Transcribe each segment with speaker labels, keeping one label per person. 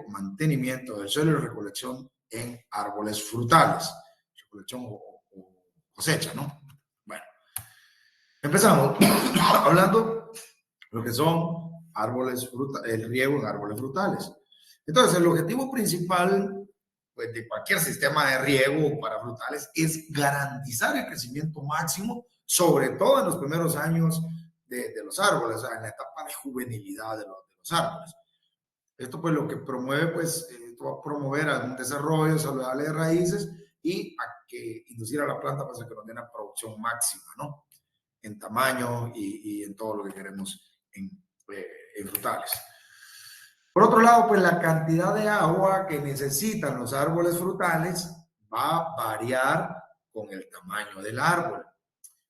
Speaker 1: mantenimiento del suelo y recolección en árboles frutales. Recolección o cosecha, ¿no? Bueno, empezamos hablando de lo que son árboles frutales, el riego en árboles frutales. Entonces, el objetivo principal pues, de cualquier sistema de riego para frutales es garantizar el crecimiento máximo, sobre todo en los primeros años de los árboles, o sea, en la etapa de juvenilidad de los árboles. Esto pues lo que promueve, pues, esto va a promover un desarrollo saludable de raíces y a que inducir a la planta pues, a que nos dé una producción máxima, ¿no? En tamaño y en todo lo que queremos en frutales. Por otro lado, pues la cantidad de agua que necesitan los árboles frutales va a variar con el tamaño del árbol,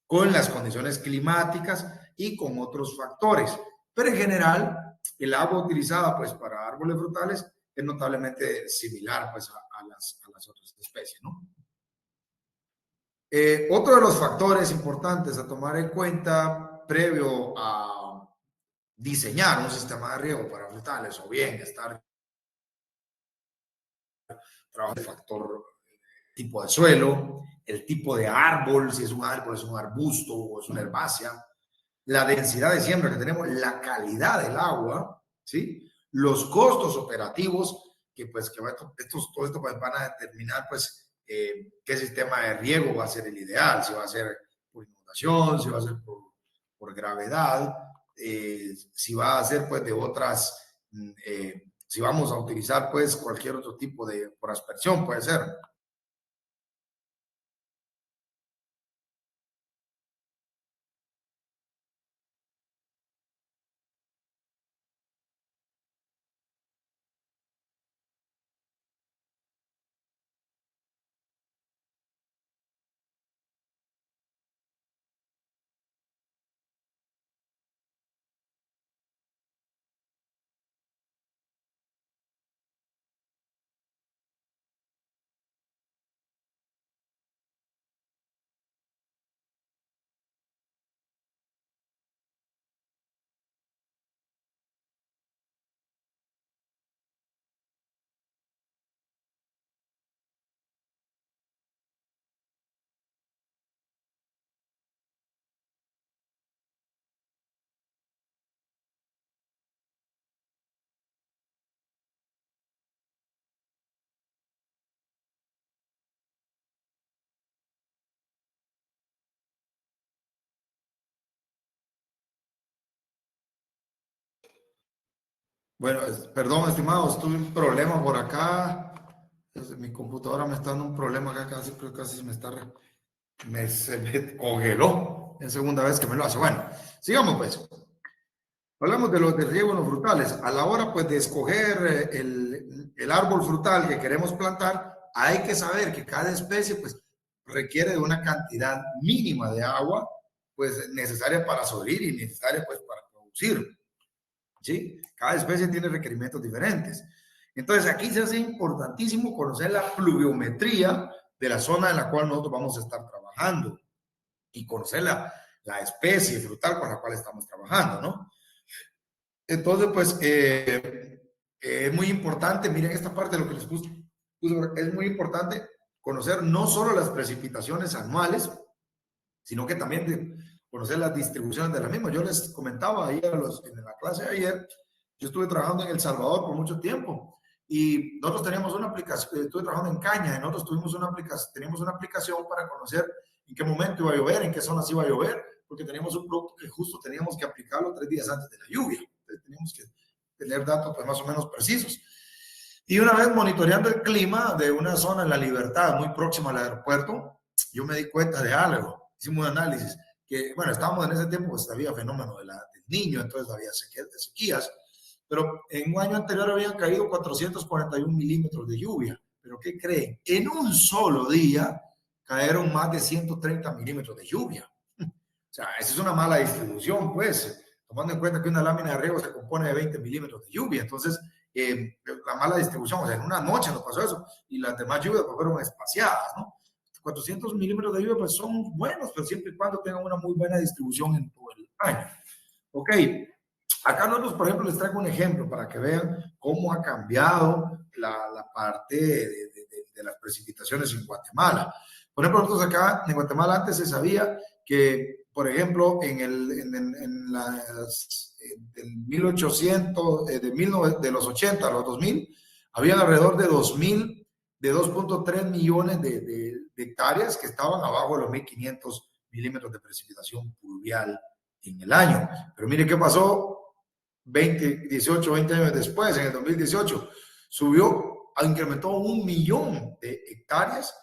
Speaker 1: con las condiciones climáticas y con otros factores. Pero en general, el agua utilizada pues, para árboles frutales es notablemente similar pues, a las otras especies, ¿no? Otro de los factores importantes a tomar en cuenta previo a diseñar un sistema de riego para frutales o bien estar trabajo el factor tipo de suelo, el tipo de árbol, si es un árbol, es un arbusto o es una herbácea, la densidad de siembra que tenemos, la calidad del agua, ¿sí? Los costos operativos que pues que todo esto pues, van a determinar pues qué sistema de riego va a ser el ideal, si va a ser por inundación, si va a ser por gravedad, si va a ser pues de otras, si vamos a utilizar pues cualquier otro tipo de, por aspersión puede ser. Bueno, perdón, estimados, tuve un problema por acá. Mi computadora me está dando un problema acá, casi se me congeló. Es segunda vez que me lo hace. Bueno, sigamos pues. Hablamos de los de riego en los frutales. A la hora pues de escoger el árbol frutal que queremos plantar, hay que saber que cada especie pues requiere de una cantidad mínima de agua pues necesaria para sobrevivir y necesaria pues para producir. ¿Sí? Cada especie tiene requerimientos diferentes. Entonces, aquí se hace importantísimo conocer la pluviometría de la zona en la cual nosotros vamos a estar trabajando y conocer la especie frutal con la cual estamos trabajando, ¿no? Entonces, pues, es muy importante, miren esta parte de lo que les puse, es muy importante conocer no solo las precipitaciones anuales, sino que también conocer las distribuciones de las mismas. Yo les comentaba ahí en la clase de ayer, yo estuve trabajando en El Salvador por mucho tiempo y nosotros teníamos una aplicación, estuve trabajando en Caña y nosotros teníamos una aplicación para conocer en qué momento iba a llover, en qué zonas iba a llover, porque teníamos un producto que justo teníamos que aplicarlo 3 días antes de la lluvia. Entonces teníamos que tener datos pues, más o menos precisos. Y una vez monitoreando el clima de una zona en La Libertad, muy próxima al aeropuerto, yo me di cuenta de algo. Hicimos un análisis que, bueno, estábamos en ese tiempo, pues había fenómeno del niño, entonces había sequías, pero en un año anterior habían caído 441 milímetros de lluvia. ¿Pero qué creen? En un solo día cayeron más de 130 milímetros de lluvia. O sea, esa es una mala distribución, pues, tomando en cuenta que una lámina de riego se compone de 20 milímetros de lluvia. Entonces, la mala distribución, o sea, en una noche nos pasó eso, y las demás lluvias pues, fueron espaciadas, ¿no? 400 milímetros de lluvia pues son buenos, pero siempre y cuando tengan una muy buena distribución en todo el año. Ok, Acá nosotros, por ejemplo, les traigo un ejemplo para que vean cómo ha cambiado la parte de las precipitaciones en Guatemala. Por ejemplo, nosotros acá en Guatemala antes se sabía que, por ejemplo, en las, del 1800, de los 80 a los 2000, había alrededor de 2000, de 2.3 millones de hectáreas que estaban abajo de los 1500 milímetros de precipitación pluvial en el año. Pero mire qué pasó 20 años después, en el 2018, incrementó 1 millón de hectáreas,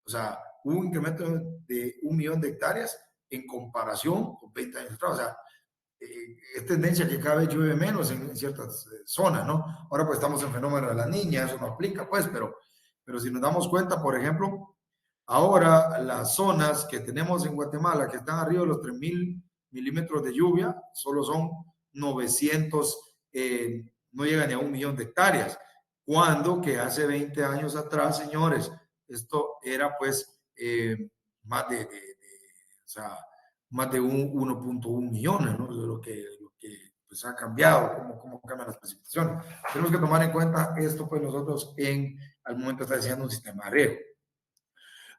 Speaker 1: o sea, hubo un incremento de 1 millón de hectáreas en comparación con 20 años atrás. O sea, es tendencia que cada vez llueve menos en ciertas zonas, ¿no? Ahora pues estamos en fenómeno de la niña, eso no aplica, pues, pero si nos damos cuenta, por ejemplo, ahora las zonas que tenemos en Guatemala que están arriba de los 3000 milímetros de lluvia, solo son 900, no llegan ni a 1 millón de hectáreas, cuando que hace 20 años atrás, señores, esto era pues más o sea, más de 1.1 millones, ¿no? Lo que pues, ha cambiado, cómo cambian las precipitaciones. Tenemos que tomar en cuenta esto, pues nosotros al momento de estar diseñando un sistema de riego.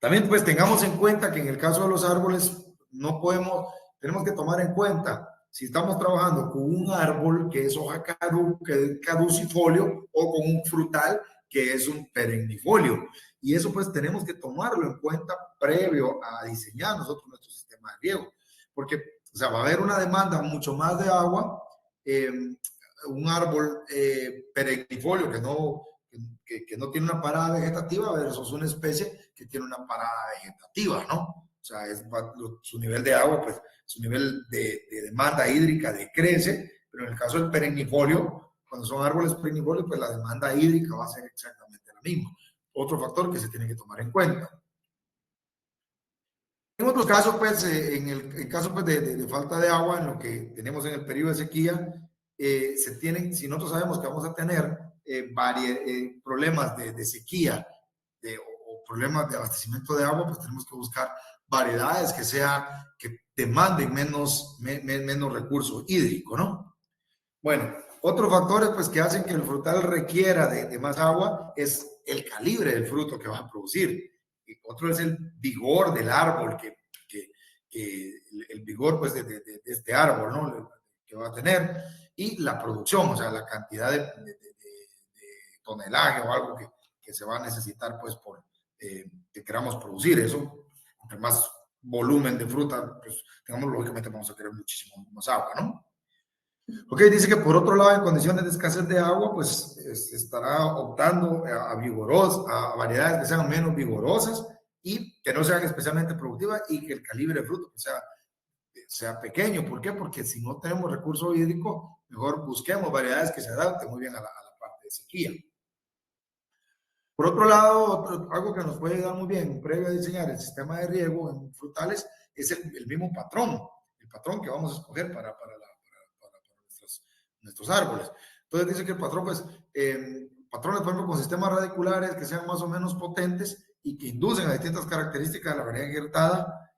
Speaker 1: También pues tengamos en cuenta que en el caso de los árboles no podemos, tenemos que tomar en cuenta si estamos trabajando con un árbol que es hoja caducifolio o con un frutal que es un perennifolio. Y eso pues tenemos que tomarlo en cuenta previo a diseñar nosotros nuestro sistema de riego. Porque, o sea, va a haber una demanda mucho más de agua, un árbol perennifolio que no tiene una parada vegetativa versus una especie que tiene una parada vegetativa, ¿no? O sea, su nivel de agua, pues su nivel de demanda hídrica decrece, pero en el caso del perennifolio, cuando son árboles perennifolios, pues la demanda hídrica va a ser exactamente la misma. Otro factor que se tiene que tomar en cuenta. En otros casos, pues, en el caso pues, de falta de agua, en lo que tenemos en el periodo de sequía, si nosotros sabemos que vamos a tener problemas de sequía o problemas de abastecimiento de agua, pues tenemos que buscar variedades que demanden menos recurso hídrico, ¿no? Bueno, otros factores pues, que hacen que el frutal requiera de más agua es el calibre del fruto que va a producir. Y otro es el vigor del árbol, que el vigor pues, de este árbol, ¿no? Que va a tener. Y la producción, o sea, la cantidad de tonelaje o algo que se va a necesitar pues, que queramos producir. Eso, entre más volumen de fruta, pues, digamos, lógicamente vamos a querer muchísimo más agua, ¿no? Ok, dice que por otro lado, en condiciones de escasez de agua, pues estará optando a variedades que sean menos vigorosas y que no sean especialmente productivas y que el calibre de fruto pues, sea pequeño. ¿Por qué? Porque si no tenemos recurso hídrico, mejor busquemos variedades que se adapten muy bien a la parte de sequía. Por otro lado, algo que nos puede ayudar muy bien previo a diseñar el sistema de riego en frutales es el mismo patrón, el patrón que vamos a escoger para nuestros árboles. Entonces dice que el patrón, pues, patrones, por ejemplo, con sistemas radiculares que sean más o menos potentes y que inducen a distintas características de la variedad injertada.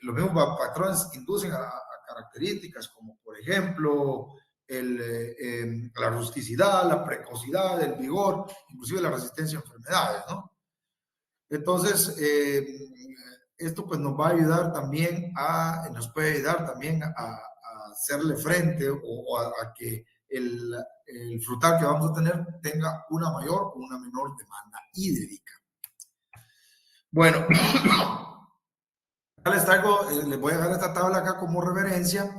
Speaker 1: Los mismos patrones inducen a características como, por ejemplo, la rusticidad, la precocidad, el vigor, inclusive la resistencia a enfermedades, ¿no? Entonces, esto pues nos va a ayudar también nos puede ayudar también a hacerle frente o a que el frutal que vamos a tener tenga una mayor o una menor demanda hídrica. Bueno, les voy a dejar esta tabla acá como referencia.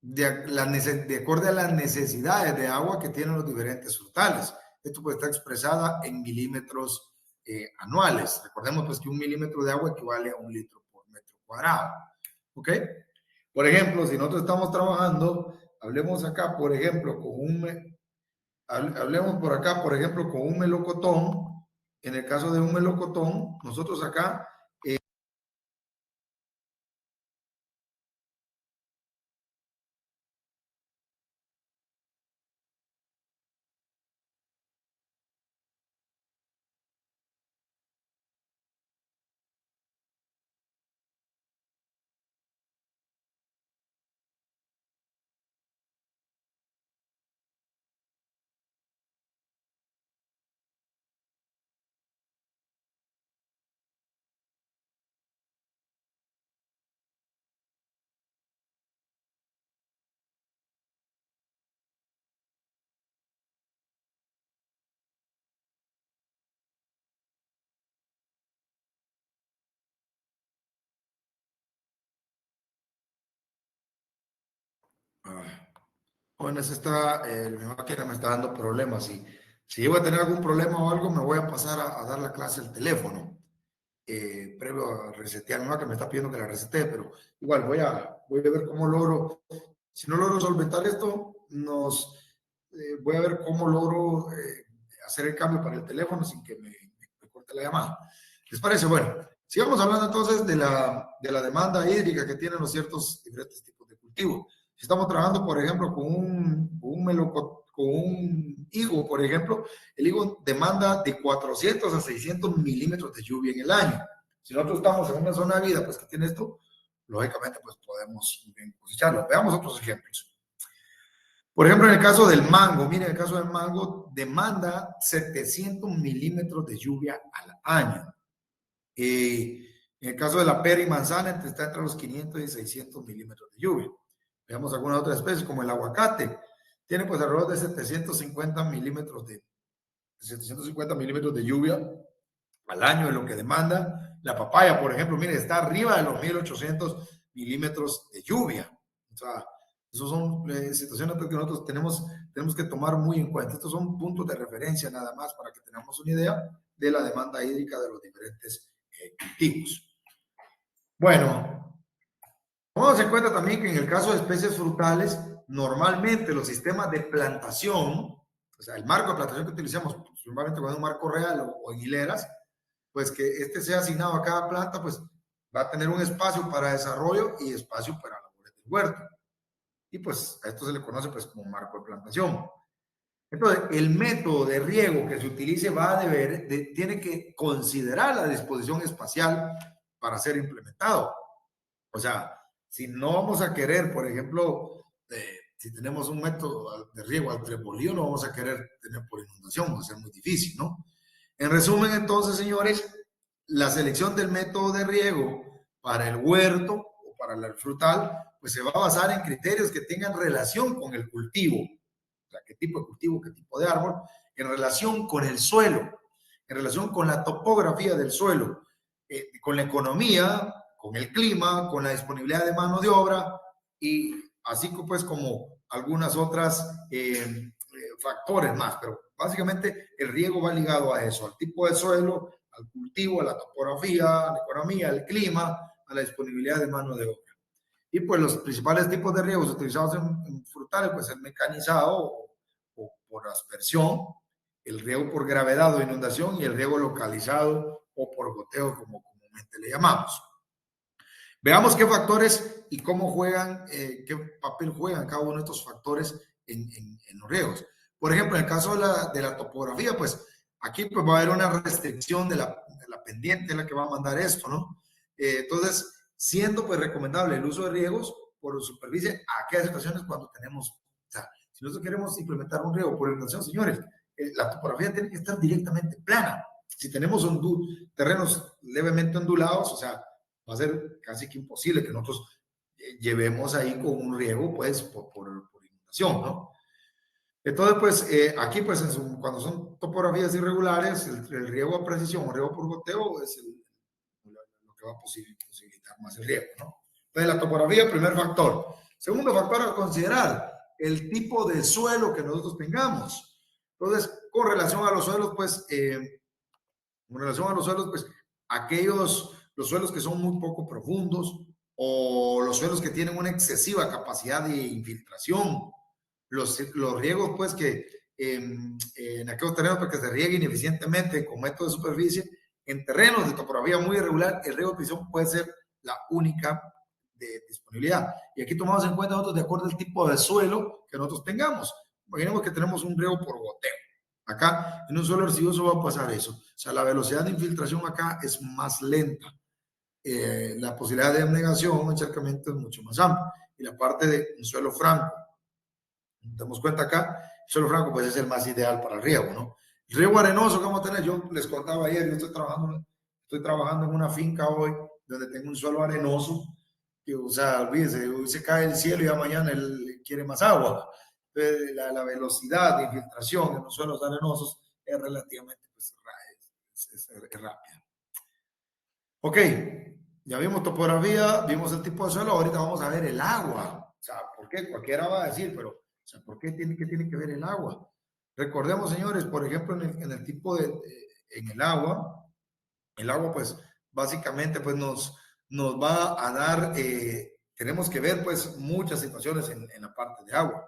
Speaker 1: De acuerdo a las necesidades de agua que tienen los diferentes frutales. Esto puede estar expresada en milímetros anuales. Recordemos pues que 1 milímetro de agua equivale a 1 litro por metro cuadrado. ¿Ok? Por ejemplo, si nosotros estamos trabajando, hablemos acá, por ejemplo, hablemos por acá, por ejemplo, con un melocotón. En el caso de un melocotón, nosotros acá Jóvenes, mi máquina me está dando problemas. Si llego a tener algún problema o algo, me voy a pasar a dar la clase al teléfono. Previo a resetear, mi máquina me está pidiendo que la resete, pero igual voy a ver cómo logro. Si no logro solventar esto, voy a ver cómo logro hacer el cambio para el teléfono sin que me corte la llamada. ¿Les parece? Bueno, sigamos hablando entonces de la demanda hídrica que tienen los ciertos diferentes tipos de cultivos. Si estamos trabajando, por ejemplo, con un higo, por ejemplo, el higo demanda de 400 a 600 milímetros de lluvia en el año. Si nosotros estamos en una zona árida, pues que tiene esto, lógicamente, pues podemos bien cosecharlo. Veamos otros ejemplos. Por ejemplo, en el caso del mango, miren, el caso del mango demanda 700 milímetros de lluvia al año. En el caso de la pera y manzana, está entre los 500 y 600 milímetros de lluvia. Veamos algunas otras especies, como el aguacate. Tiene pues alrededor de 750 milímetros de lluvia al año de lo que demanda. La papaya, por ejemplo, mire, está arriba de los 1800 milímetros de lluvia. O sea, esas son situaciones que nosotros tenemos que tomar muy en cuenta. Estos son puntos de referencia nada más para que tengamos una idea de la demanda hídrica de los diferentes cultivos. Bueno, vamos en cuenta también que en el caso de especies frutales, normalmente los sistemas de plantación, o sea, el marco de plantación que utilizamos, normalmente con un marco real o en hileras, pues que este sea asignado a cada planta, pues va a tener un espacio para desarrollo y espacio para labores del huerto. Y pues a esto se le conoce pues como marco de plantación. Entonces, el método de riego que se utilice tiene que considerar la disposición espacial para ser implementado. O sea, si no vamos a querer, por ejemplo, si tenemos un método de riego al trebolío, no vamos a querer tener por inundación, va a ser muy difícil, ¿no? En resumen, entonces, señores, la selección del método de riego para el huerto o para el frutal, pues se va a basar en criterios que tengan relación con el cultivo. O sea, qué tipo de cultivo, qué tipo de árbol, en relación con el suelo, en relación con la topografía del suelo, con la economía, con el clima, con la disponibilidad de mano de obra y así pues como algunas otras factores más, pero básicamente el riego va ligado a eso, al tipo de suelo, al cultivo, a la topografía, a la economía, al clima, a la disponibilidad de mano de obra. Y pues los principales tipos de riegos utilizados en frutales, pues el mecanizado o por aspersión, el riego por gravedad o inundación y el riego localizado o por goteo, como comúnmente le llamamos. Veamos qué factores y cómo juegan, qué papel juegan cada uno de estos factores en los riegos. Por ejemplo, en el caso de la topografía, pues aquí pues va a haber una restricción de la pendiente en la que va a mandar esto, ¿no? Entonces, siendo pues recomendable el uso de riegos por superficie a aquellas situaciones cuando tenemos, o sea, si nosotros queremos implementar un riego por inundación, señores, la topografía tiene que estar directamente plana. Si tenemos terrenos levemente ondulados, o sea, va a ser casi que imposible que nosotros llevemos ahí con un riego, pues, por inundación, ¿no? Entonces, pues, aquí, pues, cuando son topografías irregulares, el riego a precisión o riego por goteo es lo que va a posibilitar más el riego, ¿no? Entonces, la topografía, primer factor. Segundo factor a considerar, el tipo de suelo que nosotros tengamos. Entonces, con relación a los suelos, pues, los suelos que son muy poco profundos o los suelos que tienen una excesiva capacidad de infiltración, los riegos, pues, que en aquellos terrenos para que se rieguen ineficientemente con método de superficie, en terrenos de topografía muy irregular, el riego de precisión puede ser la única de disponibilidad. Y aquí tomamos en cuenta nosotros de acuerdo al tipo de suelo que nosotros tengamos. Imaginemos que tenemos un riego por goteo. Acá, en un suelo arcilloso va a pasar eso. O sea, la velocidad de infiltración acá es más lenta. La posibilidad de abnegación, encharcamiento es mucho más amplia. Y la parte de un suelo franco, nos damos cuenta acá, el suelo franco pues es el más ideal para el riego, ¿no? El riego arenoso que vamos a tener, yo les contaba ayer, yo estoy trabajando en una finca hoy donde tengo un suelo arenoso, que, o sea, olvídese, hoy se cae el cielo y ya mañana él quiere más agua. La velocidad de infiltración en los suelos arenosos es relativamente pues, es rápida. Ok, ya vimos topografía, vimos el tipo de suelo, ahorita vamos a ver el agua. O sea, ¿por qué? Cualquiera va a decir, pero, o sea, ¿por qué qué tiene que ver el agua? Recordemos, señores, por ejemplo, en el tipo en el agua, pues, básicamente, pues, nos va a dar, tenemos que ver, pues, muchas situaciones en la parte de agua.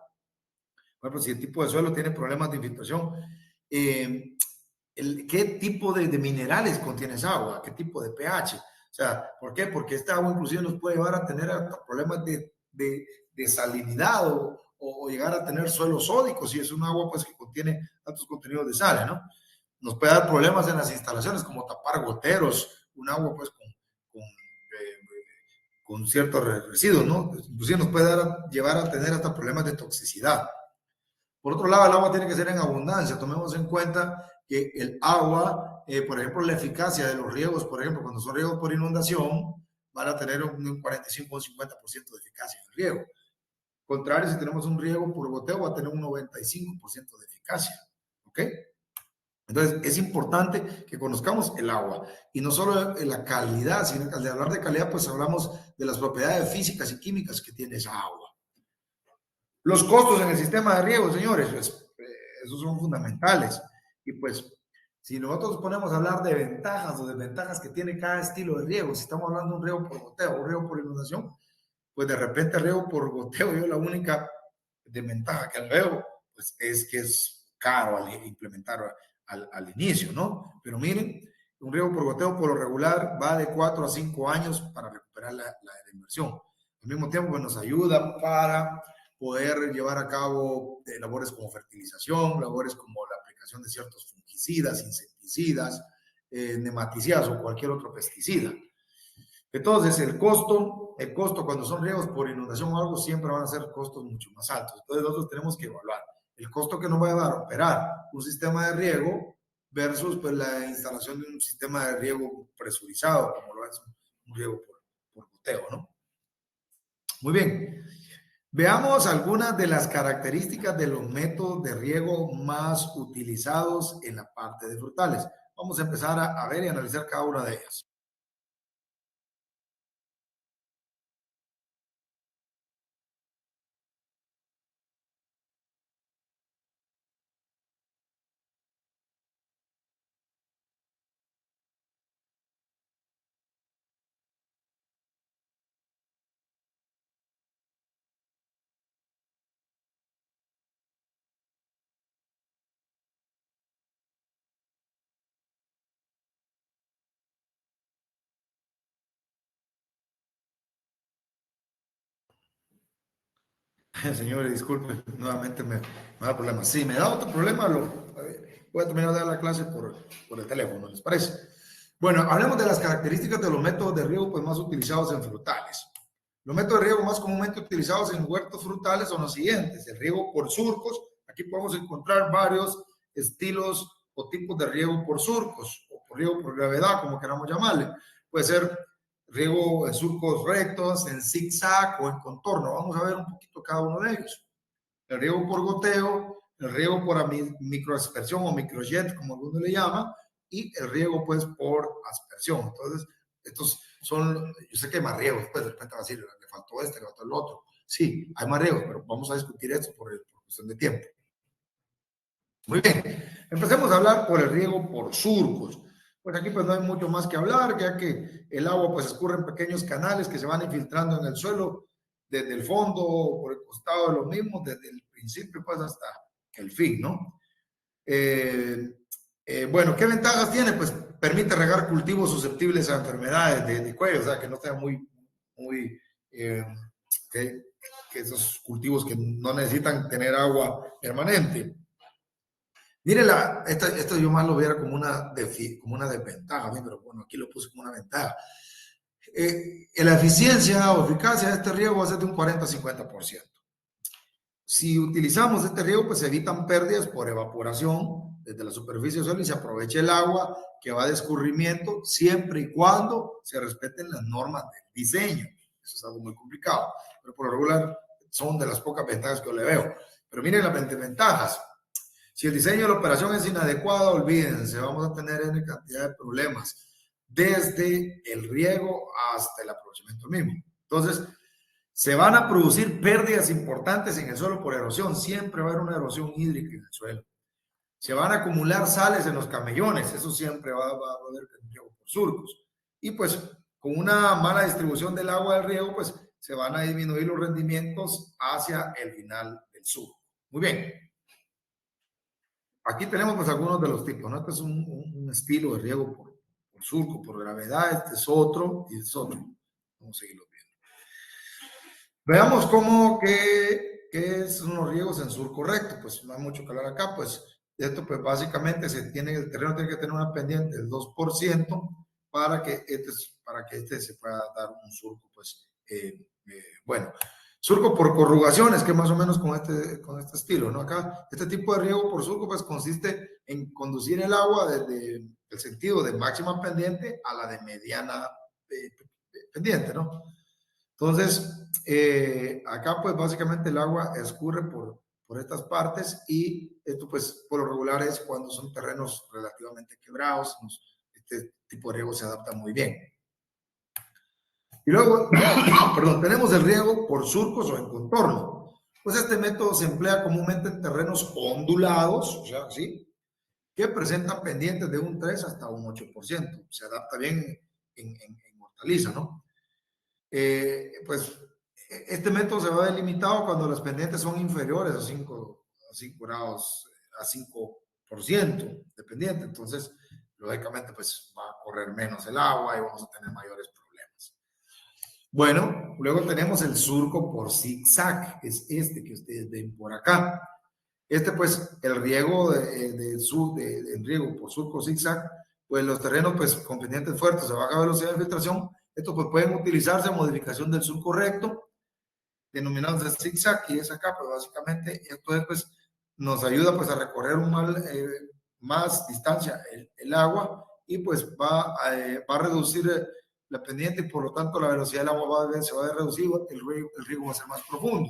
Speaker 1: Por ejemplo, si el tipo de suelo tiene problemas de infiltración, eh, qué tipo de minerales contiene esa agua, qué tipo de pH. O sea, ¿por qué? Porque esta agua inclusive nos puede llevar a tener problemas de salinidad o llegar a tener suelos sódicos si es un agua pues que contiene altos contenidos de sal, ¿no? Nos puede dar problemas en las instalaciones como tapar goteros, un agua pues con ciertos residuos, ¿no? Inclusive nos puede llevar a tener hasta problemas de toxicidad. Por otro lado, el agua tiene que ser en abundancia. Tomemos en cuenta que el agua, por ejemplo, la eficacia de los riegos, por ejemplo, cuando son riegos por inundación, van a tener un 45 o un 50% de eficacia en el riego. Contrario, si tenemos un riego por goteo, va a tener un 95% de eficacia. ¿Ok? Entonces, es importante que conozcamos el agua y no solo la calidad, sino que al hablar de calidad, pues hablamos de las propiedades físicas y químicas que tiene esa agua. Los costos en el sistema de riego, señores, pues esos son fundamentales. Y pues, si nosotros ponemos a hablar de ventajas o desventajas que tiene cada estilo de riego, si estamos hablando de un riego por goteo o un riego por inundación, pues de repente riego por goteo, yo la única desventaja que veo, pues es que es caro al implementar al inicio, ¿no? Pero miren, un riego por goteo por lo regular va de 4 a 5 años para recuperar la inversión. Al mismo tiempo, pues nos ayuda para poder llevar a cabo labores como fertilización, labores como la aplicación de ciertos fungicidas, insecticidas, nematicidas o cualquier otro pesticida. Entonces, el costo cuando son riegos por inundación o algo, siempre van a ser costos mucho más altos. Entonces, nosotros tenemos que evaluar el costo que nos va a dar operar un sistema de riego versus pues, la instalación de un sistema de riego presurizado, como lo es un riego por goteo, ¿no? Muy bien. Veamos algunas de las características de los métodos de riego más utilizados en la parte de frutales. Vamos a empezar a ver y analizar cada una de ellas. Señores, disculpen, nuevamente me da problemas. Si me da otro problema, voy a terminar de dar la clase por el teléfono, ¿les parece? Bueno, hablemos de las características de los métodos de riego pues, más utilizados en frutales. Los métodos de riego más comúnmente utilizados en huertos frutales son los siguientes. El riego por surcos. Aquí podemos encontrar varios estilos o tipos de riego por surcos o por riego por gravedad, como queramos llamarle. Puede ser riego en surcos rectos, en zigzag o en contorno. Vamos a ver un poquito cada uno de ellos. El riego por goteo, el riego por microaspersión o microjet, como alguno le llama, y el riego pues por aspersión. Entonces, estos son, yo sé que hay más riegos, pues de repente va a decir, le faltó este, le faltó el otro. Sí, hay más riegos, pero vamos a discutir esto por cuestión de tiempo. Muy bien, empecemos a hablar por el riego por surcos. Pues aquí pues no hay mucho más que hablar, ya que el agua pues escurre en pequeños canales que se van infiltrando en el suelo desde el fondo o por el costado de los mismos, desde el principio pues hasta el fin, ¿no? Bueno, ¿qué ventajas tiene? Pues permite regar cultivos susceptibles a enfermedades de cuello, o sea, que no sean muy, que esos cultivos que no necesitan tener agua permanente. Mire, esto yo más lo viera como una desventaja, pero bueno, aquí lo puse como una ventaja. La eficiencia o eficacia de este riego va a ser de un 40-50%. Si utilizamos este riego, pues se evitan pérdidas por evaporación desde la superficie del suelo y se aprovecha el agua que va de escurrimiento siempre y cuando se respeten las normas del diseño. Eso es algo muy complicado, pero por lo regular son de las pocas ventajas que yo le veo. Pero miren las ventajas. Si el diseño de la operación es inadecuado, olvídense, vamos a tener una cantidad de problemas, desde el riego hasta el aprovechamiento mismo. Entonces, Se van a producir pérdidas importantes en el suelo por erosión. Siempre va a haber una erosión hídrica en el suelo. Se van a acumular sales en los camellones. Eso siempre va a haber riego por surcos. Y pues con una mala distribución del agua del riego, pues se van a disminuir los rendimientos hacia el final del surco. Muy bien. Aquí tenemos pues algunos de los tipos, ¿no? Este es un estilo de riego por surco, por gravedad. Este es otro y este es otro. Vamos a seguirlo viendo. Veamos qué son los riegos en surco recto. Pues no hay mucho que hablar acá. Pues esto pues básicamente el terreno tiene que tener una pendiente del 2% para que este se pueda dar un surco pues bueno. Surco por corrugaciones, que más o menos con este estilo, ¿no? Acá, este tipo de riego por surco, pues consiste en conducir el agua desde el sentido de máxima pendiente a la de mediana pendiente, ¿no? Entonces, acá, pues básicamente el agua escurre por estas partes y esto, pues, por lo regular es cuando son terrenos relativamente quebrados, este tipo de riego se adapta muy bien. Y luego, perdón, tenemos el riego por surcos o en contorno. Pues este método se emplea comúnmente en terrenos ondulados, o sea, ¿sí? Que presentan pendientes de un 3 hasta un 8%. Se adapta bien en hortaliza, ¿no? Pues este método se va delimitado cuando las pendientes son inferiores a 5 grados, a 5% de pendiente. Entonces, lógicamente, pues va a correr menos el agua y vamos a tener mayores problemas. Bueno, luego tenemos el surco por zigzag, es este que ustedes ven por acá. Pues, el riego el riego por surco zigzag, pues los terrenos, pues, con pendientes fuertes a baja velocidad de filtración, estos pues pueden utilizarse en modificación del surco recto, denominados de zigzag, y es acá, pues, básicamente, esto pues, nos ayuda, pues, a recorrer más distancia el agua, y pues va a reducir la pendiente, y por lo tanto la velocidad del agua se va a reducir, el riego va a ser más profundo.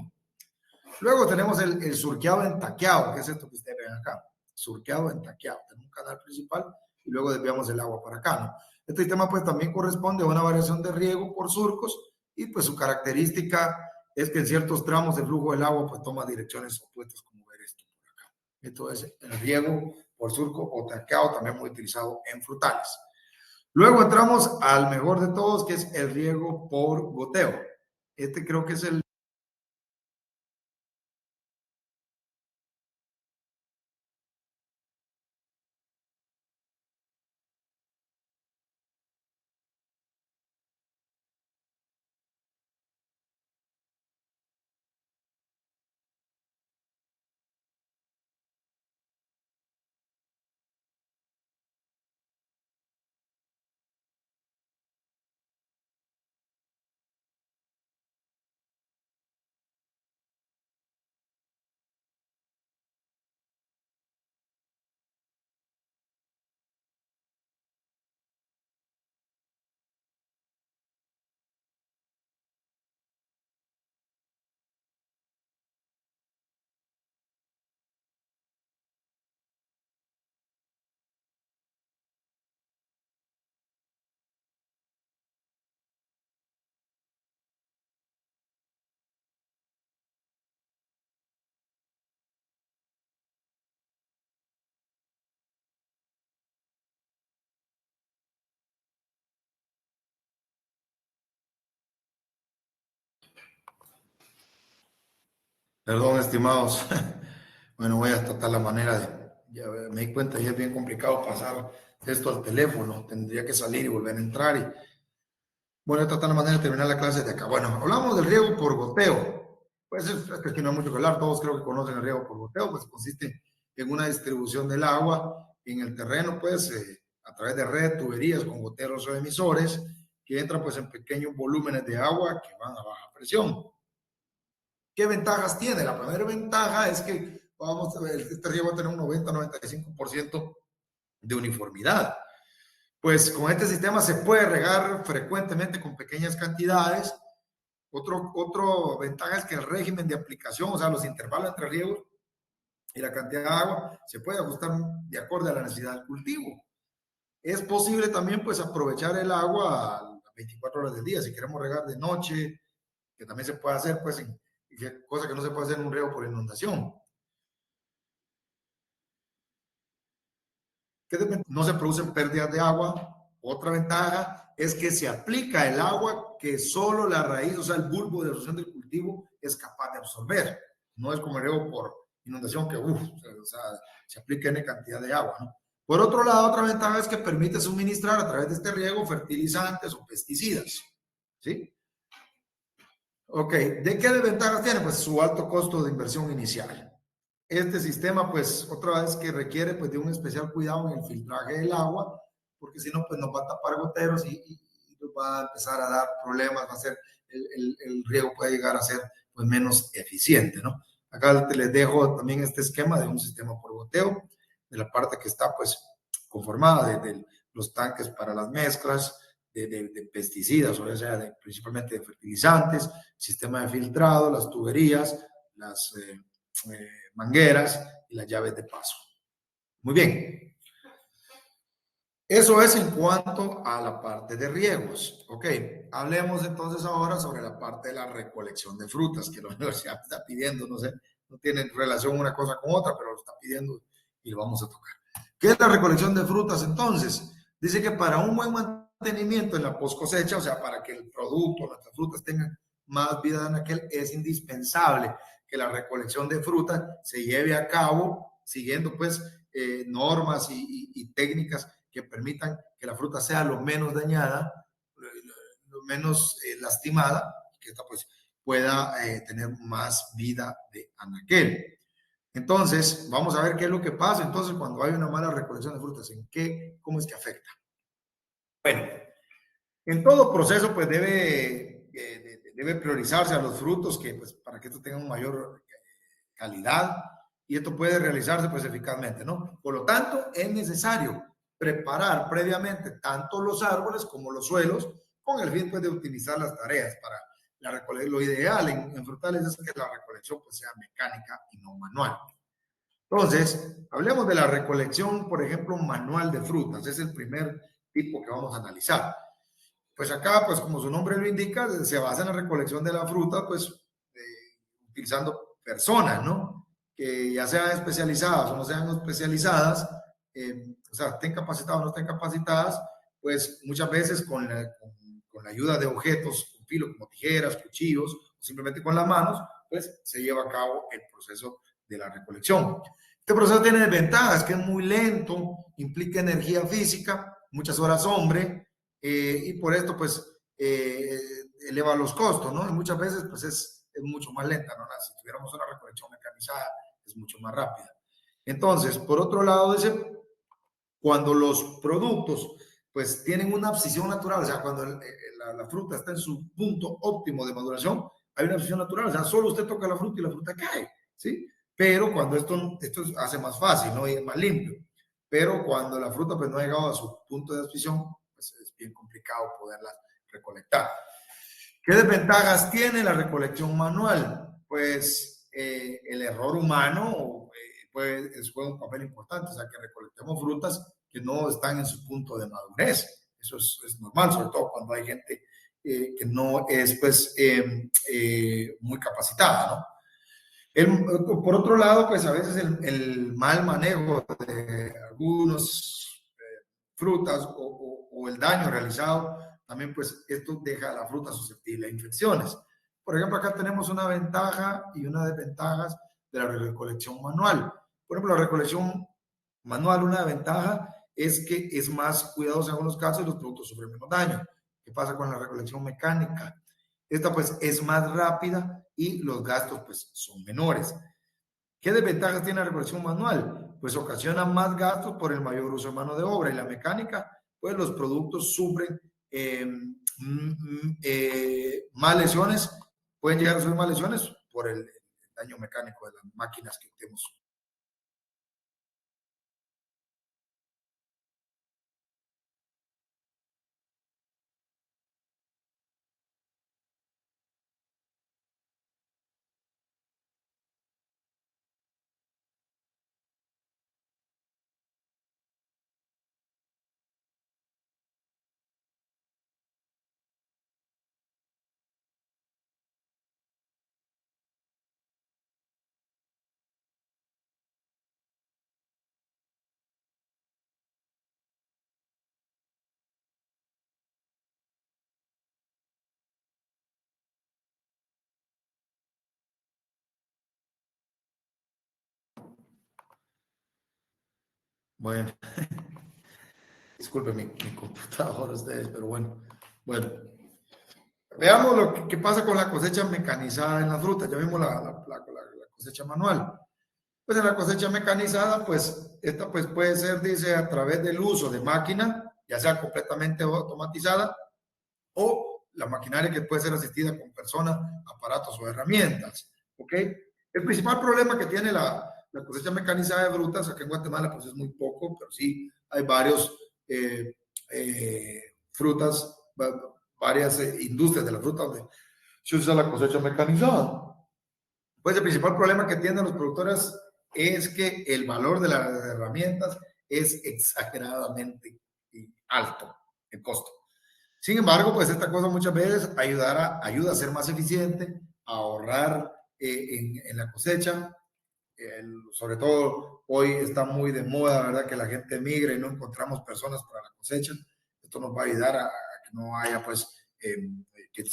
Speaker 1: Luego tenemos el surqueado entaqueado, que es esto que ustedes ven acá, surqueado entaqueado. Tenemos un canal principal y luego desviamos el agua para acá, ¿no? Este sistema pues también corresponde a una variación de riego por surcos y pues su característica es que en ciertos tramos el flujo del agua pues toma direcciones opuestas, como ver esto por acá. Esto es el riego por surco o entaqueado, también muy utilizado en frutales. Luego entramos al mejor de todos, que es el riego por goteo. Este creo que es el Perdón, estimados. Bueno, voy a tratar la manera ya me di cuenta, ya es bien complicado pasar esto al teléfono. Tendría que salir y volver a entrar. Y bueno, voy a tratar la manera de terminar la clase de acá. Bueno, hablamos del riego por goteo. Pues es que no hay mucho que hablar. Todos creo que conocen el riego por goteo. Pues consiste en una distribución del agua en el terreno, pues a través de redes, tuberías con goteros o emisores que entran pues en pequeños volúmenes de agua que van a baja presión. ¿Qué ventajas tiene? La primera ventaja es que este riego va a tener un 90-95% de uniformidad. Pues con este sistema se puede regar frecuentemente con pequeñas cantidades. Otro ventaja es que el régimen de aplicación, o sea, los intervalos entre riegos y la cantidad de agua, se puede ajustar de acuerdo a la necesidad del cultivo. Es posible también, pues, aprovechar el agua a las 24 horas del día. Si queremos regar de noche, que también se puede hacer, pues, cosa que no se puede hacer en un riego por inundación. No se producen pérdidas de agua. Otra ventaja es que se aplica el agua que solo la raíz, o sea, el bulbo de absorción del cultivo es capaz de absorber. No es como el riego por inundación que, o sea, se aplica en cantidad de agua, ¿no? Por otro lado, otra ventaja es que permite suministrar a través de este riego fertilizantes o pesticidas, ¿sí? Ok, ¿de qué desventajas tiene? Pues su alto costo de inversión inicial. Este sistema, pues, otra vez que requiere pues de un especial cuidado en el filtraje del agua, porque si no, pues nos va a tapar goteros y nos va a empezar a dar problemas, va a ser, el riego puede llegar a ser pues menos eficiente, ¿no? Acá les dejo también este esquema de un sistema por goteo, de la parte que está pues conformada de los tanques para las mezclas, de pesticidas, o sea, principalmente de fertilizantes, sistema de filtrado, las tuberías, las mangueras y las llaves de paso. Muy bien. Eso es en cuanto a la parte de riegos. Ok, hablemos entonces ahora sobre la parte de la recolección de frutas, que la universidad está pidiendo, no sé, no tiene relación una cosa con otra, pero lo está pidiendo y lo vamos a tocar. ¿Qué es la recolección de frutas entonces? Dice que para un buen mantenimiento en la post cosecha, o sea, para que el producto, las frutas tengan más vida en aquel, es indispensable que la recolección de frutas se lleve a cabo siguiendo pues normas y técnicas que permitan que la fruta sea lo menos dañada, lo menos lastimada, que esta pues pueda tener más vida de anaquel. Entonces, vamos a ver qué es lo que pasa entonces cuando hay una mala recolección de frutas, cómo es que afecta. Bueno, en todo proceso pues debe priorizarse a los frutos que pues para que esto tenga una mayor calidad y esto puede realizarse pues eficazmente, ¿no? Por lo tanto, es necesario preparar previamente tanto los árboles como los suelos con el fin pues de optimizar las tareas para la recolección. Lo ideal en frutales es que la recolección pues sea mecánica y no manual. Entonces, hablemos de la recolección, por ejemplo, manual de frutas. Es el primer tipo que vamos a analizar. Pues acá, pues como su nombre lo indica, se basa en la recolección de la fruta, pues utilizando personas, ¿no? Que ya sean especializadas o no sean especializadas, o sea, estén capacitadas o no estén capacitadas, pues muchas veces con la ayuda de objetos con filo como tijeras, cuchillos o simplemente con las manos, pues se lleva a cabo el proceso de la recolección. Este proceso tiene desventajas, que es muy lento, implica energía física, muchas horas hombre, y por esto pues eleva los costos, ¿no? Y muchas veces pues es mucho más lenta, ¿no? Si tuviéramos una recolección mecanizada es mucho más rápida. Entonces, por otro lado, dice, cuando los productos pues tienen una abscisión natural, o sea, cuando la fruta está en su punto óptimo de maduración, hay una abscisión natural, o sea, solo usted toca la fruta y la fruta cae, ¿sí? Pero cuando esto hace más fácil, ¿no? Y es más limpio. Pero cuando la fruta pues no ha llegado a su punto de abscisión, pues es bien complicado poderla recolectar. ¿Qué desventajas tiene la recolección manual? Pues el error humano juega un papel importante, o sea, que recolectemos frutas que no están en su punto de madurez. Eso es normal, sobre todo cuando hay gente que no es pues muy capacitada, ¿no? Por otro lado, pues a veces el mal manejo de algunos frutas o el daño realizado, también pues esto deja a la fruta susceptible a infecciones. Por ejemplo, acá tenemos una ventaja y una desventaja de la recolección manual. Por ejemplo, la recolección manual, una ventaja es que es más cuidadosa en algunos casos y los productos sufren menos daño. ¿Qué pasa con la recolección mecánica? Esta pues es más rápida y los gastos pues son menores. ¿Qué desventajas tiene la recolección manual? Pues ocasiona más gastos por el mayor uso de mano de obra y la mecánica, pues los productos sufren más lesiones, pueden llegar a sufrir más lesiones por el daño mecánico de las máquinas que tenemos. Bueno, disculpen mi computadora ustedes, pero bueno. Bueno, veamos lo que pasa con la cosecha mecanizada en la fruta. Ya vimos la cosecha manual. Pues en la cosecha mecanizada, pues esta pues puede ser, dice, a través del uso de máquina, ya sea completamente automatizada, o la maquinaria que puede ser asistida con personas, aparatos o herramientas. ¿Ok? El principal problema que tiene la cosecha mecanizada de frutas, aquí en Guatemala pues es muy poco, pero sí hay varios frutas, varias industrias de la fruta donde se usa la cosecha mecanizada. Pues el principal problema que tienen los productores es que el valor de las herramientas es exageradamente alto, el costo. Sin embargo, pues esta cosa muchas veces ayuda a ser más eficiente, a ahorrar en la cosecha. Sobre todo hoy está muy de moda, ¿verdad? Que la gente migra y no encontramos personas para la cosecha. Esto nos va a ayudar a que no haya, pues, que, que,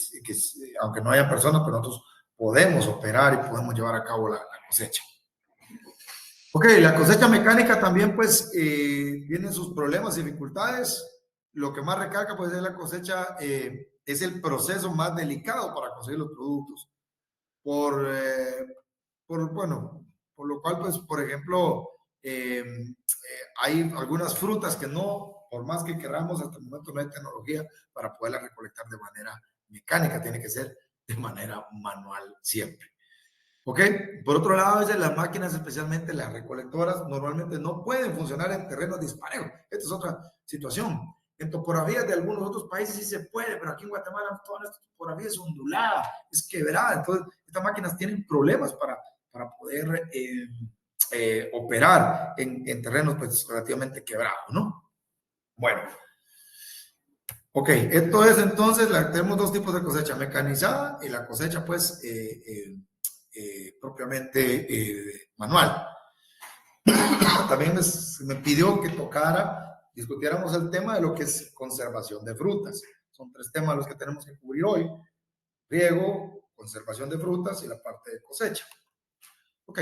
Speaker 1: aunque no haya personas, pero nosotros podemos operar y podemos llevar a cabo la cosecha. Ok, la cosecha mecánica también, pues, tiene sus problemas y dificultades. Lo que más recarga, pues, es la cosecha, es el proceso más delicado para conseguir los productos. Bueno, por lo cual, pues, por ejemplo, hay algunas frutas que no, por más que queramos, hasta el momento no hay tecnología para poderlas recolectar de manera mecánica, tiene que ser de manera manual siempre. ¿Ok? Por otro lado, a veces las máquinas, especialmente las recolectoras, normalmente no pueden funcionar en terrenos disparejos. Esta es otra situación. En topografías de algunos otros países sí se puede, pero aquí en Guatemala toda esta topografía es ondulada, es quebrada. Entonces, estas máquinas tienen problemas para poder operar en terrenos pues, relativamente quebrados, ¿no? Bueno. Ok, esto es entonces, tenemos dos tipos de cosecha, mecanizada y la cosecha pues propiamente manual. También me pidió que discutiéramos el tema de lo que es conservación de frutas. Son tres temas los que tenemos que cubrir hoy: riego, conservación de frutas y la parte de cosecha. Ok,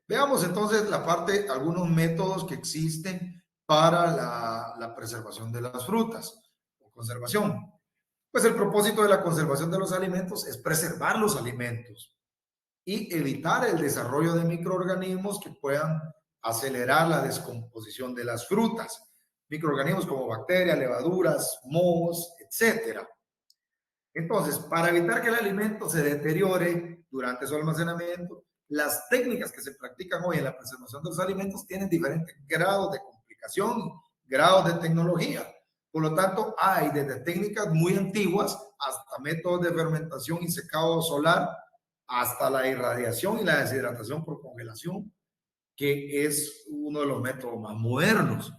Speaker 1: veamos entonces algunos métodos que existen para la preservación de las frutas o conservación. Pues el propósito de la conservación de los alimentos es preservar los alimentos y evitar el desarrollo de microorganismos que puedan acelerar la descomposición de las frutas. Microorganismos como bacterias, levaduras, mohos, etc. Entonces, para evitar que el alimento se deteriore durante su almacenamiento, las técnicas que se practican hoy en la preservación de los alimentos tienen diferentes grados de complicación, grados de tecnología. Por lo tanto, hay desde técnicas muy antiguas hasta métodos de fermentación y secado solar, hasta la irradiación y la deshidratación por congelación, que es uno de los métodos más modernos.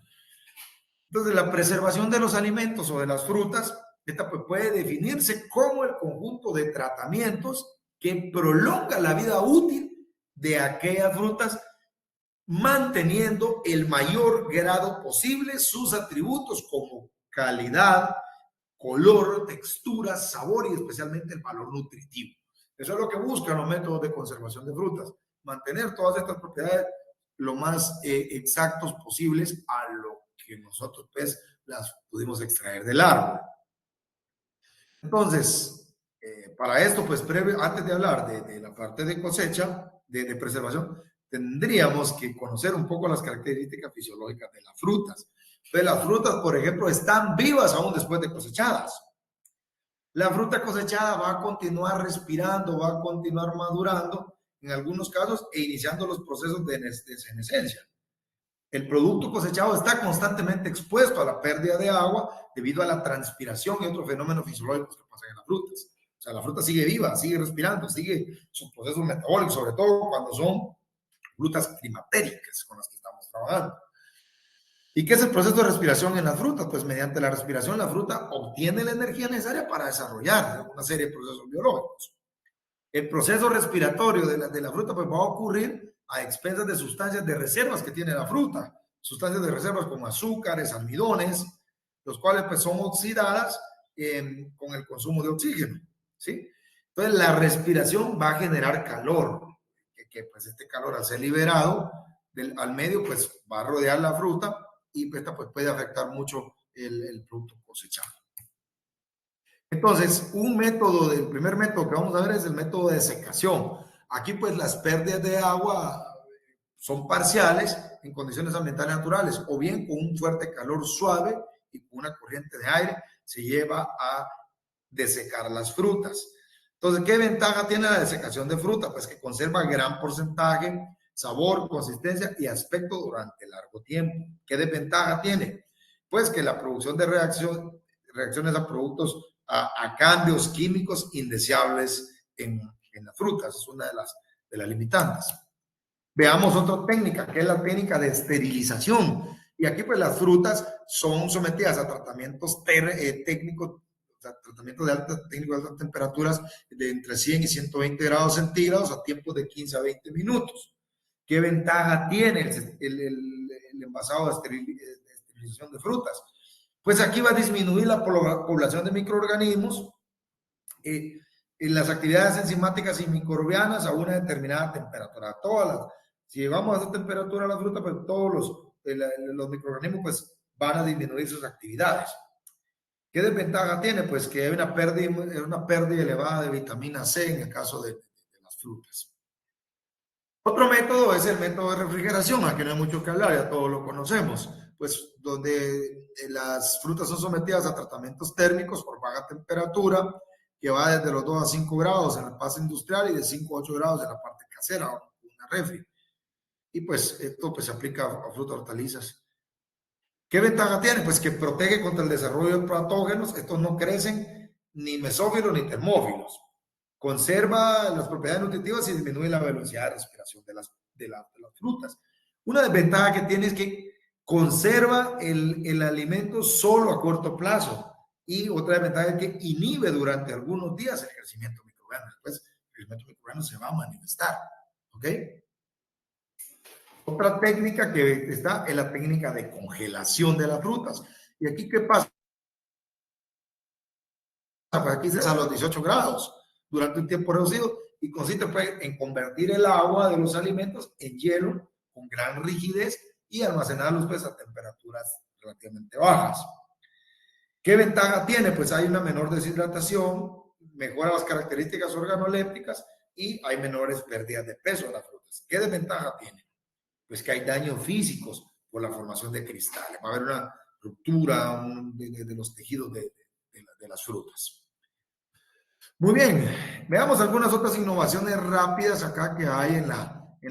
Speaker 1: Entonces, la preservación de los alimentos o de las frutas, esta pues puede definirse como el conjunto de tratamientos que prolonga la vida útil de aquellas frutas, manteniendo el mayor grado posible sus atributos como calidad, color, textura, sabor y especialmente el valor nutritivo. Eso es lo que buscan los métodos de conservación de frutas, mantener todas estas propiedades lo más exactos posibles a lo que nosotros pues las pudimos extraer del árbol. Entonces, para esto, pues antes de hablar de la parte de cosecha, de preservación, tendríamos que conocer un poco las características fisiológicas de las frutas. Entonces, las frutas, por ejemplo, están vivas aún después de cosechadas. La fruta cosechada va a continuar respirando, va a continuar madurando, en algunos casos, e iniciando los procesos de senescencia. El producto cosechado está constantemente expuesto a la pérdida de agua debido a la transpiración y otros fenómenos fisiológicos que pasan en las frutas. O sea, la fruta sigue viva, sigue respirando, sigue sus procesos metabólicos, sobre todo cuando son frutas climatéricas con las que estamos trabajando. ¿Y qué es el proceso de respiración en las frutas? Pues mediante la respiración la fruta obtiene la energía necesaria para desarrollar una serie de procesos biológicos. El proceso respiratorio de la fruta pues va a ocurrir a expensas de sustancias de reservas que tiene la fruta. Sustancias de reservas como azúcares, almidones, los cuales pues son oxidadas con el consumo de oxígeno, ¿sí? Entonces la respiración va a generar calor, que pues este calor al ser liberado al medio pues va a rodear la fruta y esta pues puede afectar mucho el producto cosechado. Entonces, el primer método que vamos a ver es el método de secación. Aquí pues las pérdidas de agua son parciales en condiciones ambientales naturales, o bien con un fuerte calor suave y con una corriente de aire se lleva a desecar las frutas. Entonces, ¿qué ventaja tiene la desecación de fruta? Pues que conserva gran porcentaje, sabor, consistencia y aspecto durante largo tiempo. ¿Qué desventaja tiene? Pues que la producción de reacciones a productos, a cambios químicos indeseables en las frutas, es una de las limitantes. Veamos otra técnica, que es la técnica de esterilización. Y aquí pues las frutas son sometidas a tratamientos técnicos, o sea, tratamientos de altas temperaturas de entre 100 y 120 grados centígrados a tiempos de 15 a 20 minutos. ¿Qué ventaja tiene el envasado de esterilización de frutas? Pues aquí va a disminuir la población de microorganismos en las actividades enzimáticas y microbianas a una determinada temperatura. Si llevamos a esa temperatura la fruta, pues todos los microorganismos pues, van a disminuir sus actividades. ¿Qué desventaja tiene? Pues que hay una pérdida elevada de vitamina C en el caso de las frutas. Otro método es el método de refrigeración, aquí no hay mucho que hablar, ya todos lo conocemos, pues donde las frutas son sometidas a tratamientos térmicos por baja temperatura, que va desde los 2 a 5 grados en la fase industrial y de 5 a 8 grados en la parte casera, o una refri. Y pues esto pues se aplica a frutas y hortalizas. ¿Qué ventaja tiene? Pues que protege contra el desarrollo de patógenos. Estos no crecen ni mesófilos ni termófilos. Conserva las propiedades nutritivas y disminuye la velocidad de respiración de las frutas. Una desventaja que tiene es que conserva el alimento solo a corto plazo. Y otra desventaja es que inhibe durante algunos días el crecimiento microbiano. Después el crecimiento microbiano se va a manifestar. ¿Ok? Otra técnica que está es la técnica de congelación de las frutas. ¿Y aquí qué pasa? Pues aquí se a los 18 grados durante un tiempo reducido y consiste pues, en convertir el agua de los alimentos en hielo con gran rigidez y almacenarlos pues, a temperaturas relativamente bajas. ¿Qué ventaja tiene? Pues hay una menor deshidratación, mejora las características organolépticas y hay menores pérdidas de peso en las frutas. ¿Qué desventaja tiene? Pues que hay daños físicos por la formación de cristales. Va a haber una ruptura de los tejidos de las frutas. Muy bien, veamos algunas otras innovaciones rápidas acá que hay en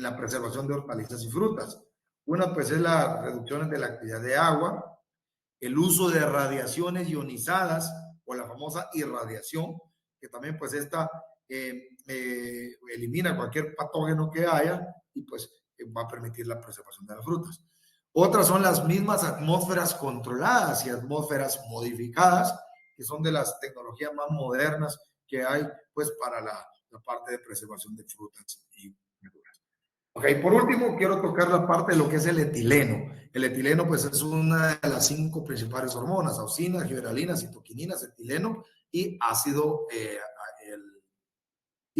Speaker 1: la preservación de hortalizas y frutas. Una pues es la reducción de la actividad de agua, el uso de radiaciones ionizadas o la famosa irradiación, que también pues esta elimina cualquier patógeno que haya y pues va a permitir la preservación de las frutas. Otras son las mismas atmósferas controladas y atmósferas modificadas, que son de las tecnologías más modernas que hay pues para la parte de preservación de frutas y verduras. Ok, por último quiero tocar la parte de lo que es el etileno. El etileno pues es una de las 5 principales hormonas: auxina, gibberelina, citoquininas, etileno y ácido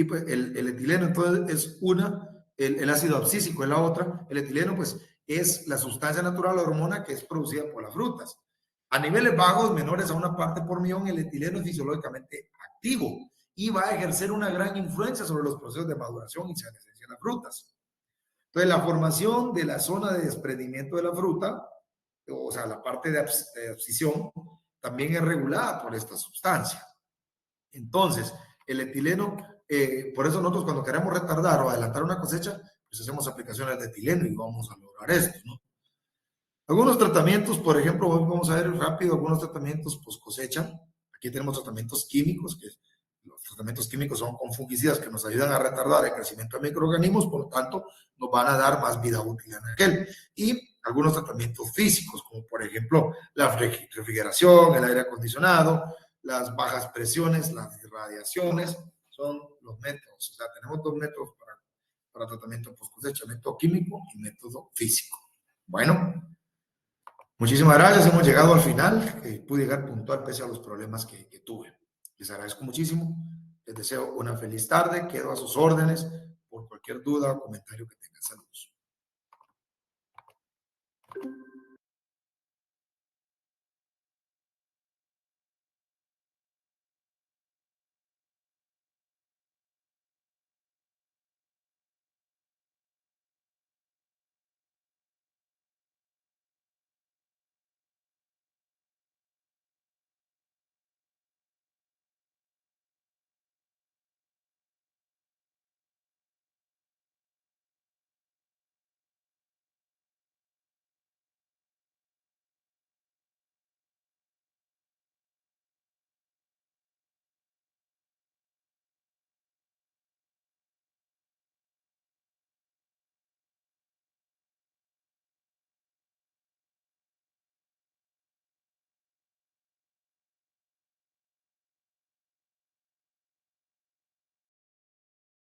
Speaker 1: pues el etileno entonces es el ácido abscísico es la otra. El etileno pues es la sustancia natural, la hormona que es producida por las frutas. A niveles bajos, menores a una parte por millón, el etileno es fisiológicamente activo y va a ejercer una gran influencia sobre los procesos de maduración y senescencia de las frutas. Entonces, la formación de la zona de desprendimiento de la fruta, o sea, la parte de abscisión, también es regulada por esta sustancia. Entonces, el etileno, por eso nosotros cuando queremos retardar o adelantar una cosecha, pues hacemos aplicaciones de etileno y vamos a lograr esto, ¿no? Algunos tratamientos, por ejemplo, vamos a ver rápido algunos tratamientos post cosecha. Aquí tenemos tratamientos químicos, que los tratamientos químicos son con fungicidas que nos ayudan a retardar el crecimiento de microorganismos, por lo tanto, nos van a dar más vida útil en aquel. Y algunos tratamientos físicos, como por ejemplo la refrigeración, el aire acondicionado, las bajas presiones, las radiaciones, son los métodos. O sea, tenemos 2 métodos para tratamiento post cosecha: método químico y método físico. Bueno. Muchísimas gracias, hemos llegado al final. Pude llegar puntual pese a los problemas que tuve. Les agradezco muchísimo. Les deseo una feliz tarde. Quedo a sus órdenes por cualquier duda o comentario que tengan. Saludos.